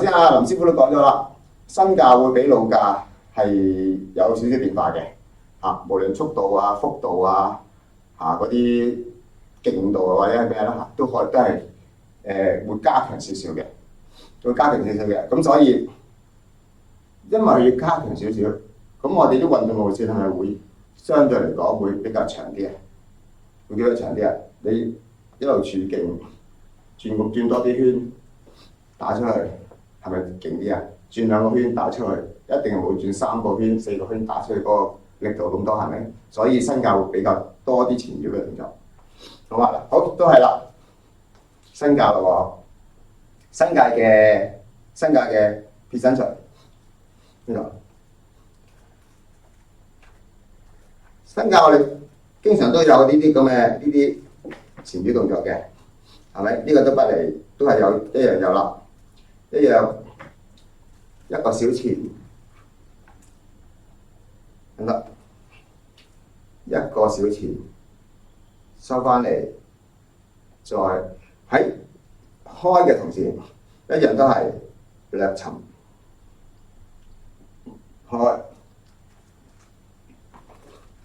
先阿林師傅都講咗啦，新教會比老教係有少少變化嘅嚇，無論速度啊、幅度啊、嗰啲勁度啊或者係咩啦都係會加強少少嘅，會加強少少嘅。咁所以因為佢要加強少少，咁我哋啲運動路線係咪會相對嚟講會比較長啲啊？會比較長啲啊？你一路處勁轉多啲圈打出去，係咪勁啲啊？轉2個圈打出去，一定冇轉3個圈、4個圈打出去嗰個力度咁多，係咪？所以新教會比較多啲纏繞嘅動作。好啊，好都係啦，新教啦喎，新界嘅撇身錘呢度。新教我哋經常都有呢啲咁嘅呢啲纏繞動作嘅，係咪？呢個都不離，都係有一樣有啦，一樣一個小前，得一個小前收翻嚟，再喺開嘅同時，一樣都係略沉開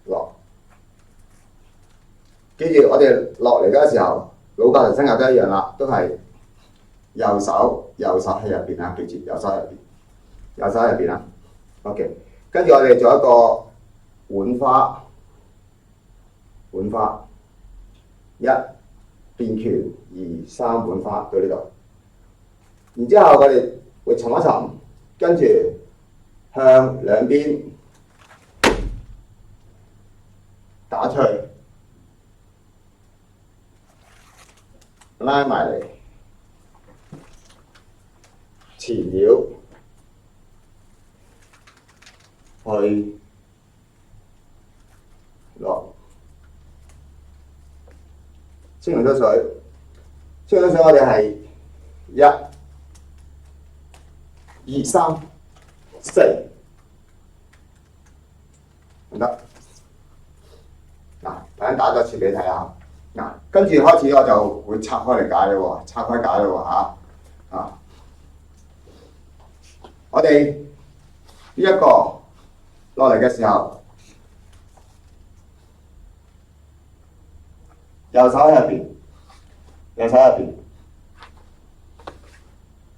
落。記住我哋落嚟嗰時候，老教同新教都一樣啦，都係右手喺入邊啊！記住右手喺入邊啊。OK， 跟住我哋做一個碗花，一變拳2、3碗花到呢度。然之後我哋會沉一沉，跟住向兩邊打出去，拉埋嚟，纏繞去落，清完咗水，我哋係1、2、3、4，唔得。嗱，等陣打多次俾你睇下。嗱，跟住開始我就會拆開嚟解咯喎，拆開解咯喎嚇。我哋呢一個落嚟嘅時候，右手喺入邊。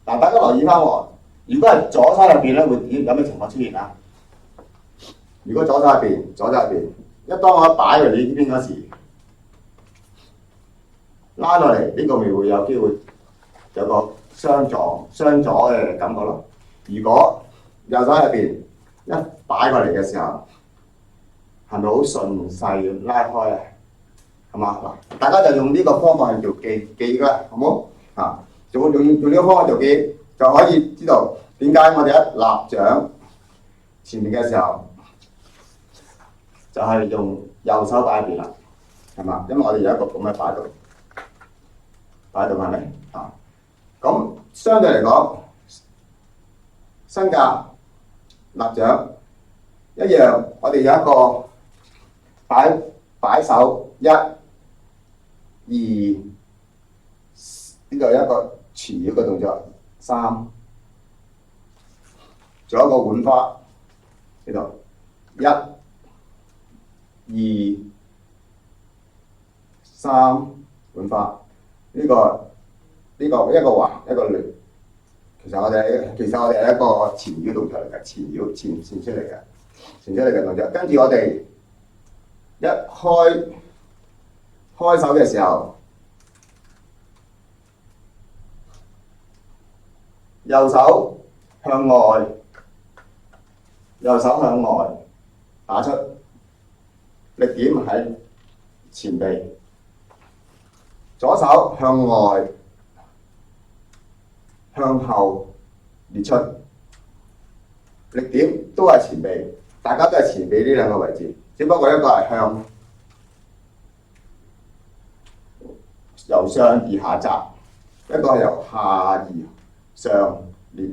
嗱，大家留意翻喎，如果係左手入邊咧，會有咩情況出現啊？如果左手入邊，一當我擺嚟你呢邊嗰時，拉落嚟呢個咪會有機會有個相阻嘅感覺咯。如果右手入邊一擺過嚟嘅時候，係咪好順勢拉開啊？係嘛？嗱，大家就用呢個方法去做記啦，好冇啊？用呢個方法做記，就可以知道點解我哋一立掌前面嘅時候，就係用右手擺入邊啦，係嘛？因為我哋有一個咁嘅擺度係咪啊？咁相對嚟講，新教立掌一樣，我哋有一個擺手1、2，呢度有一個纏繞嘅動作3，仲有一個碗花呢度1、2、3碗花，呢個一個橫一個亂，其實我哋係一個纏繞動作嚟嘅，纏出嚟嘅動作。跟住我哋一開手嘅時候，右手向外打出，力點喺前臂，左手向外向後列出，力點都係前臂，大家都係前臂呢兩個位置，只不過一個係由上而下扎，一個係由下而上列，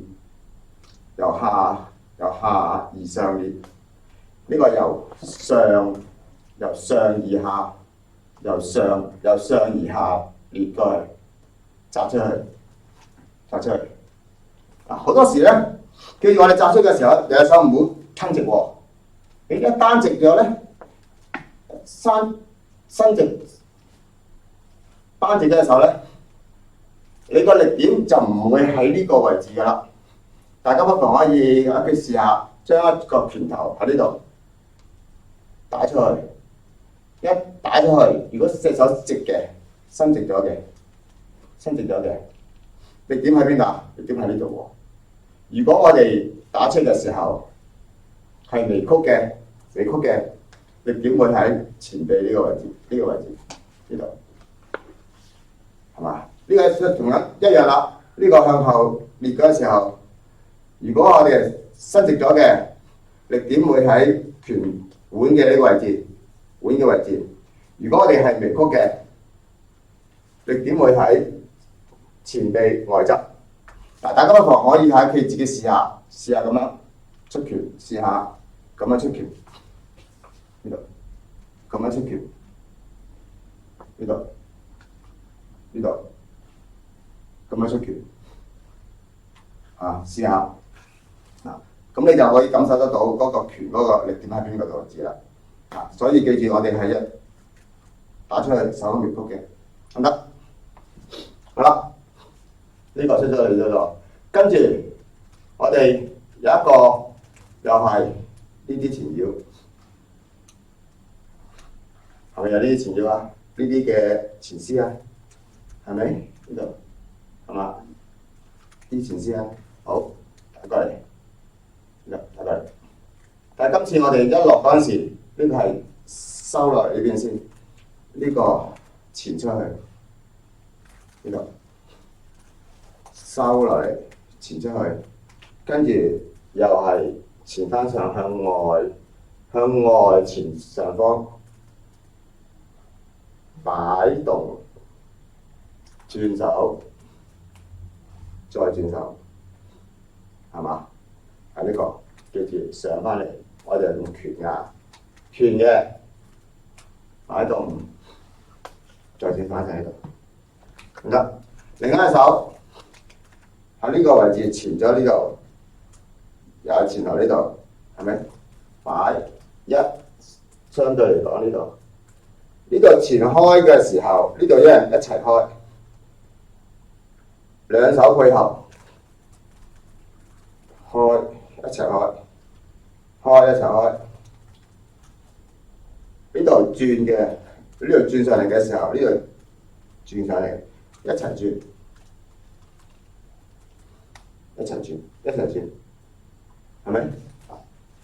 由下而上列，呢個由上而下，由上而下列過去，扎出去，好多時咧，記住我哋扎出嘅時候，你隻手唔好撐直喎。你一單直咗咧，伸直單直嘅時候咧，你個力點就唔會喺呢個位置㗎啦。大家不妨可以試下將一個拳頭喺呢度打出去，一打出去，如果隻手直嘅，伸直咗嘅，力點喺邊度？力點喺呢度喎。如果我哋打出嘅時候係微曲嘅，力點會喺前臂呢個位置，呢度，係嘛？呢個同樣一樣啦。呢個向後裂嘅時候，如果我哋伸直咗嘅，力點會喺拳腕嘅呢個位置，如果我哋係微曲嘅，力點會喺前臂外側。嗱，大家不妨可以喺自己試下咁樣出拳，試下咁樣出拳，呢度，咁樣出拳，呢度，咁樣出拳，試下，咁你就可以感受得到嗰個拳嗰個力點喺邊個位置啦。所以記住我哋係一打出去手微曲嘅，得，好啦。呢個出咗嚟咗，跟住我哋有一個又係呢啲纏繞，係咪有呢啲纏繞啊？呢啲嘅纏絲啊，係咪呢度？係嘛？呢啲纏絲啊，好，睇過嚟，睇過嚟。但係今次我哋一落嗰陣時，呢個係收落嚟呢邊先，呢個纏出去，呢度。收落嚟，纏出去，跟住又係纏翻上向外纏上方，擺動，轉手，再轉手，係嘛？係呢個，記住上翻嚟，我哋用拳嘅擺動，再轉翻上呢度，唔得，另一隻手。喺呢個位置纏咗呢度，又係纏落呢度，係咪？擺一，相對嚟講呢度纏開嘅時候，呢度一人一齊開，兩手配合，開一齊開，開一齊開。呢度轉嘅，呢度轉上嚟嘅時候，呢度轉上嚟，一齊轉。一齊轉，係咪？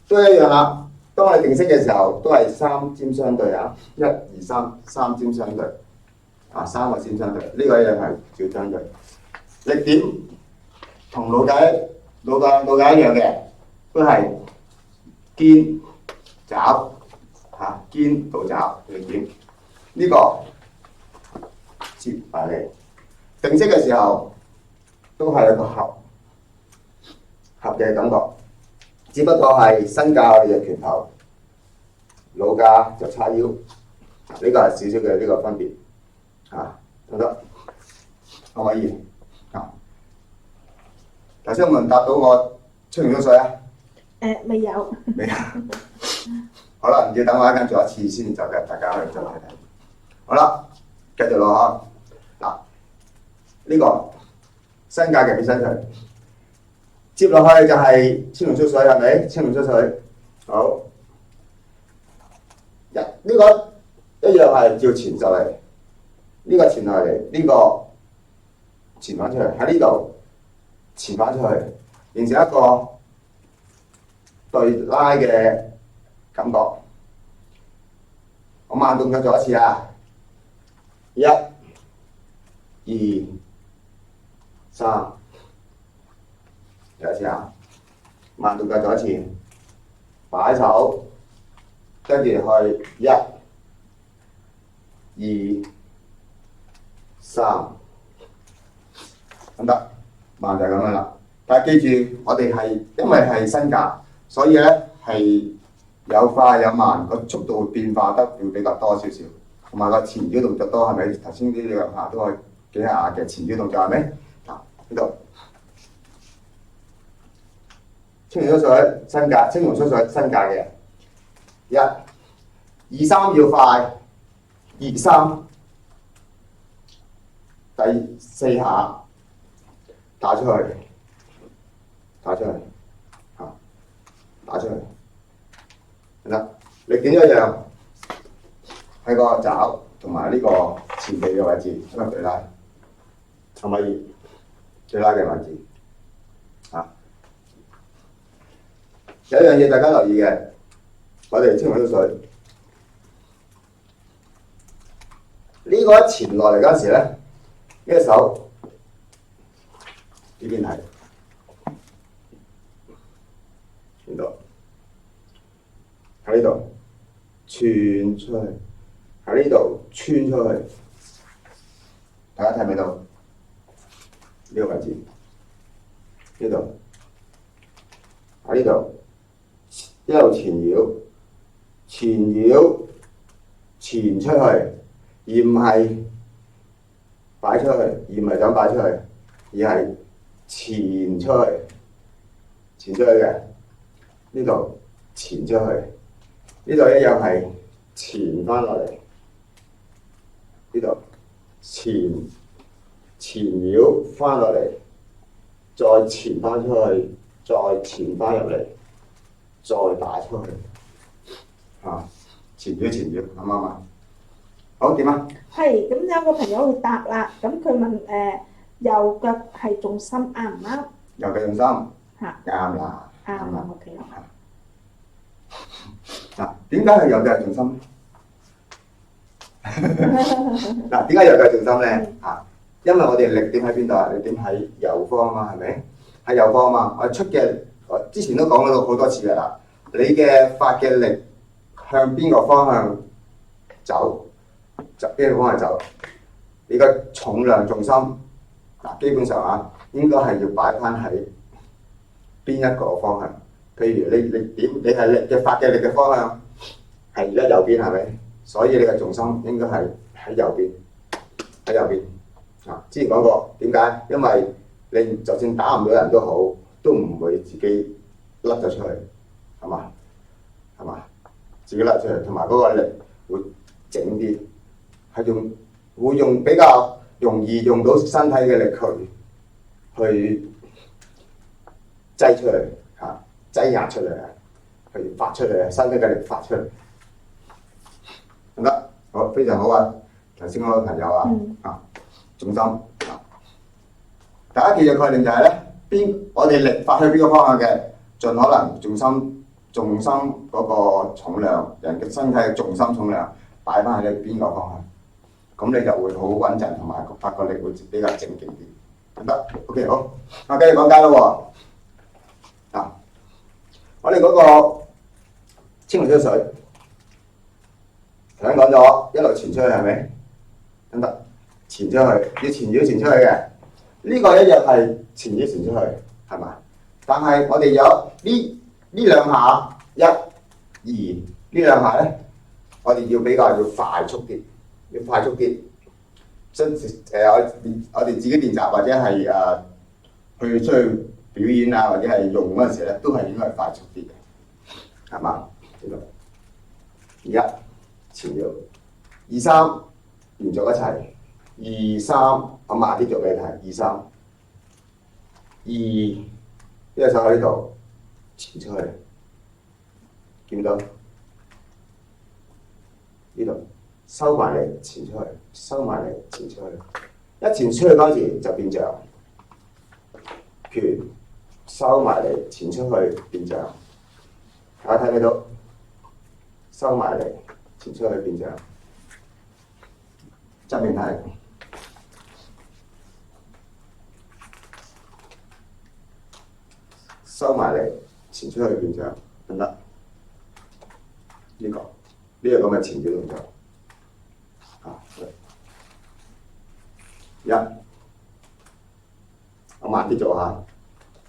都一樣啦。當我哋定式嘅時候，都係三尖相對啊！1、2、3，三尖相對三個尖相對。呢個一樣係照相對。力點同老解一樣嘅，都係肩爪肩到爪力點。呢個接埋嚟。定式嘅時候都係一個合嘅感覺，只不過係身架我哋嘅拳頭，老架就叉腰，呢個係少少嘅呢個分別，得可唔可以？頭先有冇人答到我出唔出水啊？未有。未有。好啦，唔要等我一陣做一次先就嘅，大家可以再睇睇。好啦，繼續落嗱，呢個身架嘅起身腿。接落去就係青龍出水，係咪？青龍出水，好。呢個一樣係照纏上嚟，呢個纏落嚟，呢個纏翻出去，喺呢度纏翻出去，形成一個對拉嘅感覺。我慢動作做一次啊！1、2、3。有一次慢動作做一次，擺手，跟住去1、2、3，咁得，慢就係咁樣啦。但係記住，我哋係因為係身架，所以咧係有快有慢，個速度變化得會比較多少少，同埋個纏繞動作多，係咪？頭先呢兩下都係幾下嘅纏繞動作，係咪？呢度。青龍出水新界，青龍出水新界嘅人，一、二三要快，二三，第四下打出去，打出去，嚇，打出去，得，你點一樣喺個爪同埋呢個前臂嘅位置，因為對拉，係咪對拉嘅位置？嚇，有一樣嘢大家留意嘅，我哋青龍出水。呢個一潛落嚟嗰陣時咧，呢隻手呢邊係呢度，喺呢度穿出去，喺呢度穿出去，大家睇唔睇到？呢個位置，呢度喺呢度一路纏繞，纏繞纏出去。而唔係擺出去，而唔係咁擺出去，而係纏出去，纏出去嘅呢度纏出去，呢度一樣係纏翻落嚟，呢度纏繞翻落嚟，再纏翻出去，再纏翻入嚟，再打出去，嚇，纏繞，啱唔啱啊？好點啊？係，咁有個朋友去答啦，咁佢問右腳係重心啱唔啱？右腳重心嚇，啱啦，啱啦，OK 啦。嗱，點解係右腳重心？嗱，點解右腳重心咧？嚇，因為我哋力點喺邊度啊？力點喺右方啊嘛，係咪？喺右方啊嘛。我出嘅，我之前都講過好多次㗎啦。你嘅發嘅力向邊個方向走？就邊個方向走？你個重量重心嗱，基本上啊，應該係要擺翻喺邊一個方向？譬如你點？你係力嘅發嘅力嘅方向係而家右邊係咪？所以你嘅重心應該係喺右邊，喺右邊啊！之前講過點解？因為你就算打唔到人都好，都唔會自己甩咗出去，係嘛？係嘛？自己甩出嚟，同埋嗰個力會整啲。係會用比較容易用到身體嘅力去擠出嚟嚇，擠壓出嚟啊，去發出嚟啊，身體嘅力發出嚟，得唔得？好，非常好啊！頭先嗰個朋友啊，重心啊，大家記住概念就係咧，我哋力發去邊個方向嘅，盡可能重心嗰個重量，人嘅身體嘅重心重量擺翻喺你邊個方向。咁你就會好穩陣，同埋發個力會比較正勁啲，得 OK 好。我繼續講解咯喎。我哋嗰個青龍出水，頭先講咗一路傳出去係咪？得傳出去，要傳繞傳出去嘅。呢個一樣係傳繞傳出去，係嘛？但係我哋有呢兩下，一、二呢兩下咧，我哋要比較要快速啲。要快速啲，我哋自己練習或者係去出去表演啊，或者係用嗰陣時咧，都係應該係快速啲嘅，係嘛？呢度一前搖，二三連續一齊，二三我慢啲做俾你睇，二三，二呢隻手喺呢度前出去，見唔到？呢度。收埋嚟，前出去；收埋嚟，前出去。一前出去嗰陣時就變象，拳收埋嚟，前出去變象。大家睇唔睇到？收埋嚟，前出去變象。側面睇，收埋嚟，前出去變象，得唔得？呢個咁嘅前搖動作。一，我慢啲做下，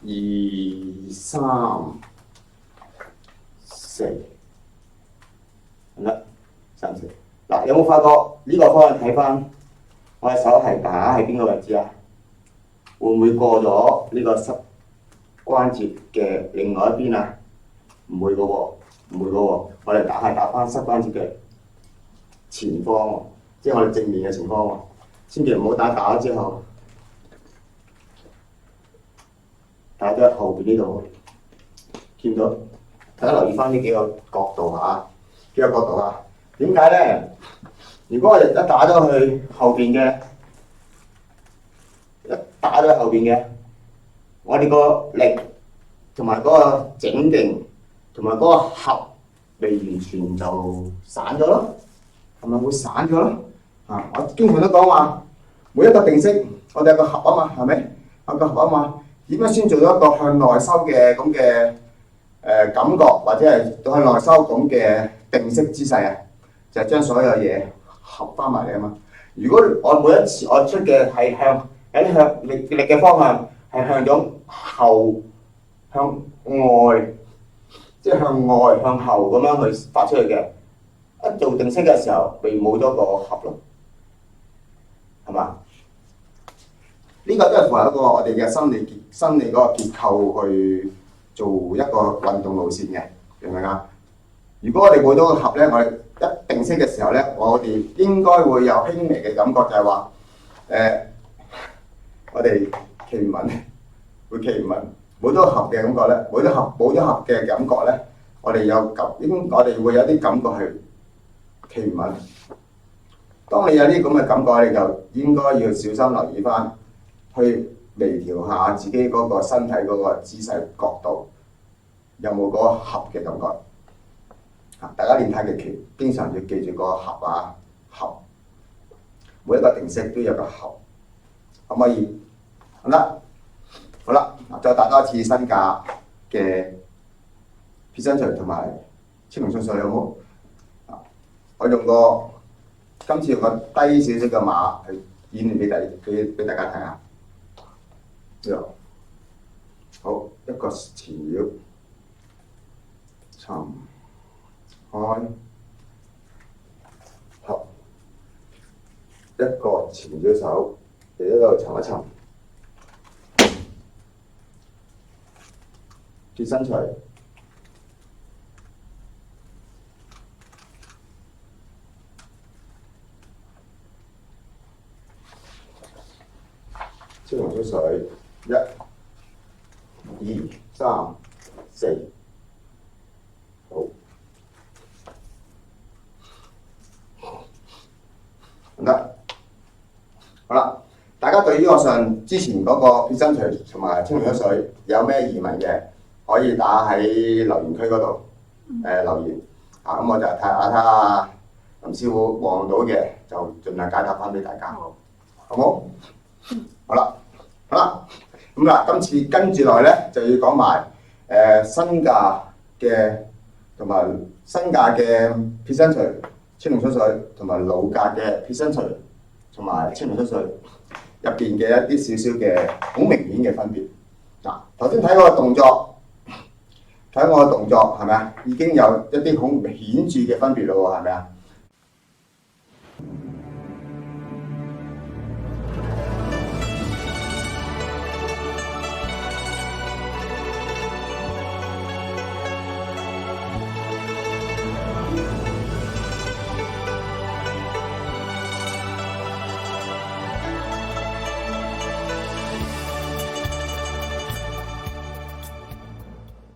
二三四，得唔得？三四。嗱，有冇發覺呢個方向睇翻，我嘅手係打喺邊個位置啊？會唔會過咗呢個關節嘅另外一邊啊？唔會嘅喎，唔會嘅喎。我哋打翻膝關節嘅前方喎，即係我哋正面嘅前方喎。千祈唔好打咗之後，打咗喺後邊呢度，見到？大家留意翻呢幾個角度嚇，幾個角度啊？點解咧？如果我哋一打咗去後邊嘅，我哋個力同埋嗰個整勁同埋嗰個合未完全就散咗咯，係咪會散咗咯？我經常都講話，每一個定式我哋有個合啊嘛，係咪？有個合啊嘛，點樣先做到一個向內收嘅咁嘅感覺，或者係向內收咁嘅定式姿勢啊？就係將所有嘢合翻埋嚟啊嘛！如果我每一次我出嘅係有啲向力嘅方向係向咗後向外，即係向外向後咁樣去發出去嘅，一做定式嘅時候，咪冇咗個合咯，係嘛？呢個都係符合一個我哋嘅心理嗰個結構去做一個運動路線嘅，明唔明啊？如果我哋冇咗個合咧，我哋一定式嘅時候咧，我哋應該會有輕微嘅感覺，就係話我哋企唔穩，會企唔穩。冇咗合嘅感覺咧，冇咗合嘅感覺咧，我哋會有啲感覺係企唔穩。當你有啲咁嘅感覺，你就應該要小心留意翻，去微調下自己嗰個身體嗰個姿勢角度，有冇嗰個合嘅感覺？大家練太極拳，經常要記住個合啊，合。每一個定式都有個合，可唔可以？好啦，再打多一次身架嘅撇身錘同埋青龍出水，好唔好？我今次用個低少少嘅馬去演練俾大家睇下。呢度好，一個前繞，沉開合，一個前繞手，嚟呢度沉一沉。撇身錘，青龍出水，1、2、3、4，好，得，好啦。大家對於我之前嗰個撇身錘同埋青龍出水有咩疑問嘅？可以打喺留言區嗰度留言咁我就睇下林師傅望到嘅就盡量解答翻俾大家，好冇？好啦，咁嗱，今次跟住落嚟咧就要講埋身架嘅撇身錘、青龍出水，同埋腦架嘅撇身錘同埋青龍出水入邊嘅一啲少少嘅好明顯嘅分別。頭先睇我嘅動作。睇我嘅動作係咪啊？已經有一啲好顯著嘅分別咯喎，係咪啊？